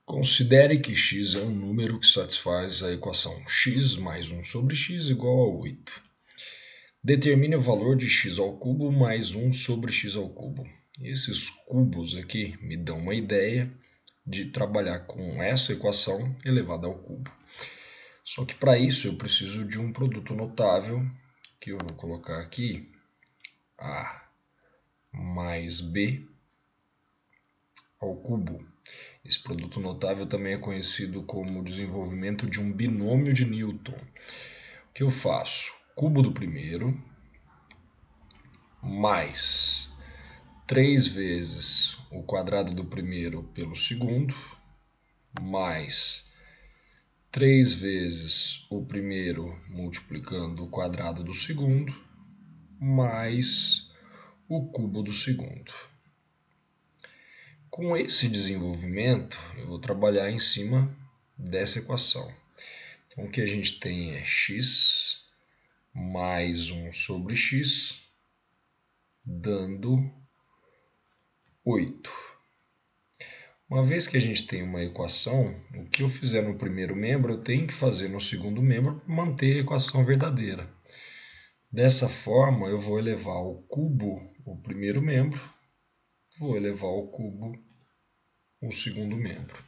Considere que x é um número que satisfaz a equação x mais 1 sobre x igual a 8. Determine o valor de x ao cubo mais 1 sobre x ao cubo. Esses cubos aqui me dão uma ideia de trabalhar com essa equação elevada ao cubo. Só que para isso eu preciso de um produto notável, que eu vou colocar aqui, a mais b ao cubo. Esse produto notável também é conhecido como desenvolvimento de um binômio de Newton. O que eu faço? Cubo do primeiro mais 3 vezes o quadrado do primeiro pelo segundo, mais 3 vezes o primeiro multiplicando o quadrado do segundo, mais o cubo do segundo. Com esse desenvolvimento, eu vou trabalhar em cima dessa equação. Então, o que a gente tem é x mais 1 sobre x, dando 8. Uma vez que a gente tem uma equação, o que eu fizer no primeiro membro, eu tenho que fazer no segundo membro para manter a equação verdadeira. Dessa forma, eu vou elevar ao cubo o primeiro membro, vou elevar ao cubo o segundo membro.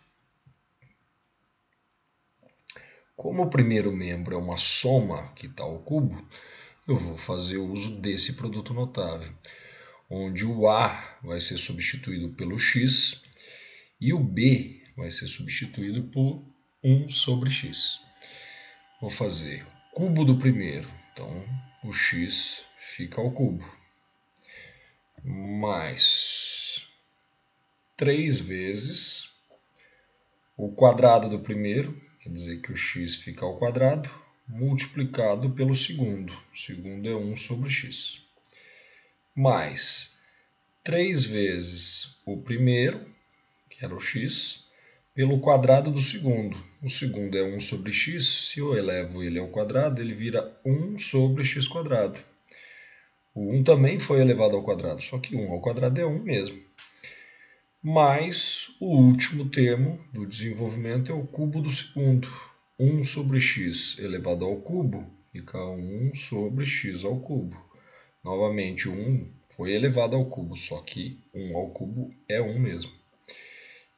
Como o primeiro membro é uma soma que está ao cubo, eu vou fazer uso desse produto notável, onde o a vai ser substituído pelo x e o b vai ser substituído por 1 sobre x. Vou fazer cubo do primeiro, então o x fica ao cubo, mais 3 vezes o quadrado do primeiro, quer dizer que o x fica ao quadrado, multiplicado pelo segundo. O segundo é 1 sobre x. Mais 3 vezes o primeiro, que era o x, pelo quadrado do segundo. O segundo é 1 sobre x. Se eu elevo ele ao quadrado, ele vira 1 sobre x quadrado. O 1 também foi elevado ao quadrado, só que 1 ao quadrado é 1 mesmo. Mais o último termo do desenvolvimento é o cubo do segundo. 1 sobre x elevado ao cubo fica 1 sobre x ao cubo. Novamente, o 1 foi elevado ao cubo, só que 1 ao cubo é 1 mesmo.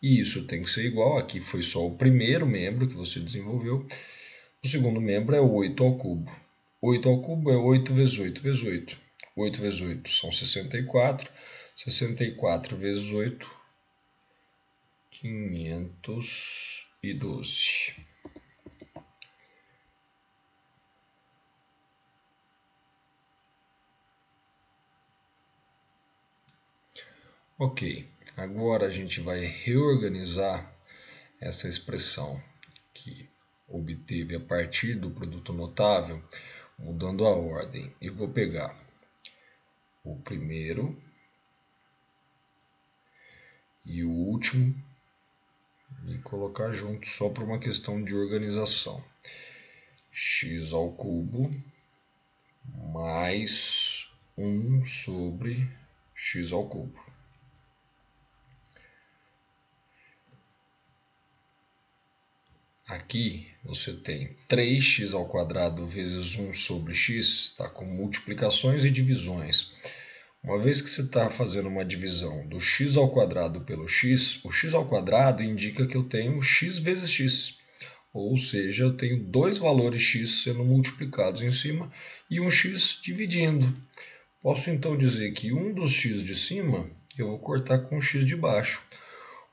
E isso tem que ser igual, aqui foi só o primeiro membro que você desenvolveu. O segundo membro é 8 ao cubo. 8 ao cubo é 8 vezes 8 vezes 8. 8 vezes 8 são 64. 64 vezes 8, 512. Ok, agora a gente vai reorganizar essa expressão que obteve a partir do produto notável, mudando a ordem. Eu vou pegar o primeiro e o último e colocar junto só por uma questão de organização. X ao cubo mais 1 sobre x ao cubo. Aqui você tem 3x ao quadrado vezes 1 sobre x, está com multiplicações e divisões. Uma vez que você está fazendo uma divisão do x ao quadrado pelo x, o x ao quadrado indica que eu tenho x vezes x. Ou seja, eu tenho dois valores x sendo multiplicados em cima e um x dividindo. Posso então dizer que um dos x de cima eu vou cortar com o x de baixo.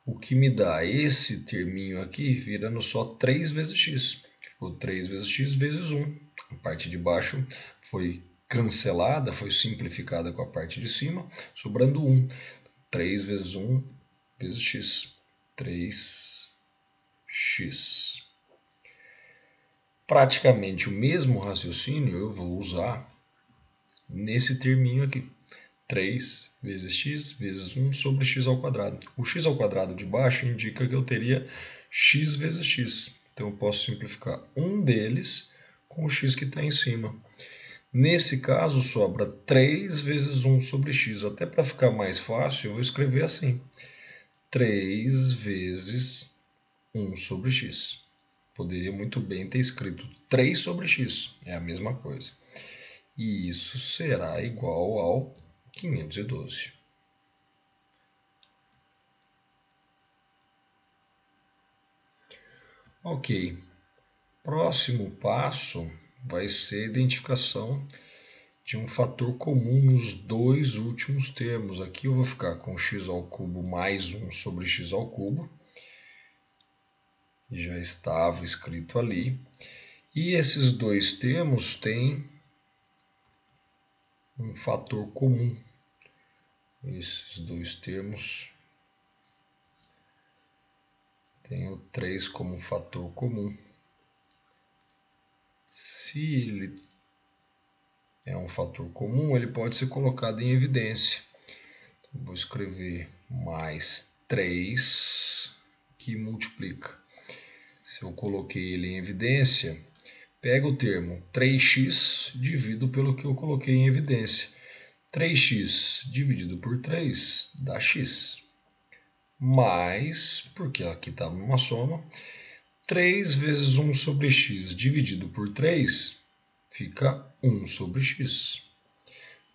O que me dá esse terminho aqui virando só 3 vezes x. Ficou 3 vezes x vezes 1. A parte de baixo foi cancelada, foi simplificada com a parte de cima, sobrando 1. 3 vezes 1 vezes x. 3x. Praticamente o mesmo raciocínio eu vou usar nesse terminho aqui. 3 vezes x vezes 1 sobre x ao quadrado. O x ao quadrado de baixo indica que eu teria x vezes x. Então eu posso simplificar um deles com o x que está em cima. Nesse caso sobra 3 vezes 1 sobre x. Até para ficar mais fácil, eu vou escrever assim. 3 vezes 1 sobre x. Poderia muito bem ter escrito 3 sobre x, é a mesma coisa. E isso será igual ao 512. Ok, próximo passo vai ser a identificação de um fator comum nos dois últimos termos. Aqui eu vou ficar com x ao cubo mais 1 sobre x ao cubo, já estava escrito ali. E esses dois termos têm um fator comum. Esses dois termos têm o 3 como fator comum. Se ele é um fator comum, ele pode ser colocado em evidência. Então, vou escrever mais 3 que multiplica. Se eu coloquei ele em evidência, pega o termo 3x divido pelo que eu coloquei em evidência. 3x dividido por 3 dá x. Mais, porque aqui está numa soma, 3 vezes 1 sobre x dividido por 3 fica 1 sobre x.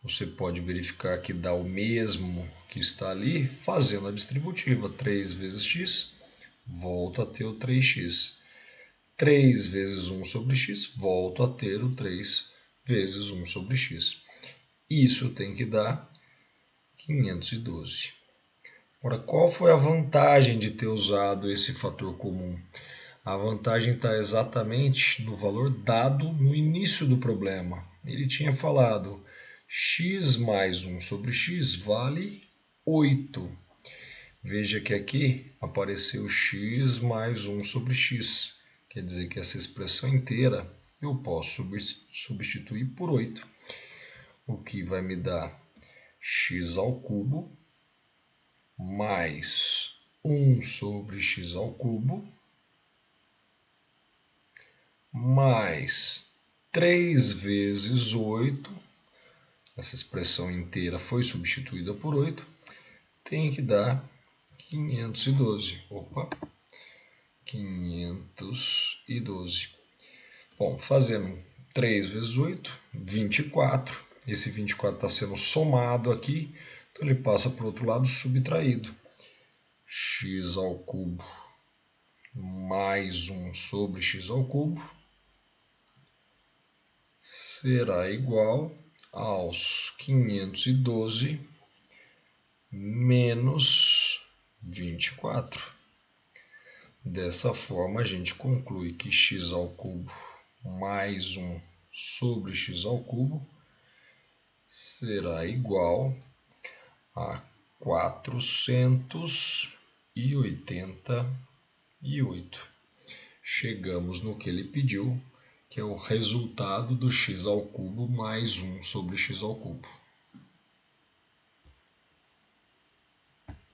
Você pode verificar que dá o mesmo que está ali fazendo a distributiva. 3 vezes x, volto a ter o 3x. 3 vezes 1 sobre x, volto a ter o 3 vezes 1 sobre x. Isso tem que dar 512. Agora, qual foi a vantagem de ter usado esse fator comum? A vantagem está exatamente no valor dado no início do problema. Ele tinha falado x mais 1 sobre x vale 8. Veja que aqui apareceu x mais 1 sobre x. Quer dizer que essa expressão inteira eu posso substituir por 8, o que vai me dar x ao cubo mais 1 sobre x ao cubo mais 3 vezes 8, essa expressão inteira foi substituída por 8, tem que dar 512. Opa, 512. Bom, fazendo 3 vezes 8, 24. Esse 24 está sendo somado aqui, então ele passa para o outro lado subtraído. X ao cubo mais 1 sobre x ao cubo será igual aos 512 menos 24. Dessa forma, a gente conclui que x ao cubo mais 1 sobre x ao cubo será igual a 488. Chegamos no que ele pediu, que é o resultado do x ao cubo mais 1 sobre x ao cubo.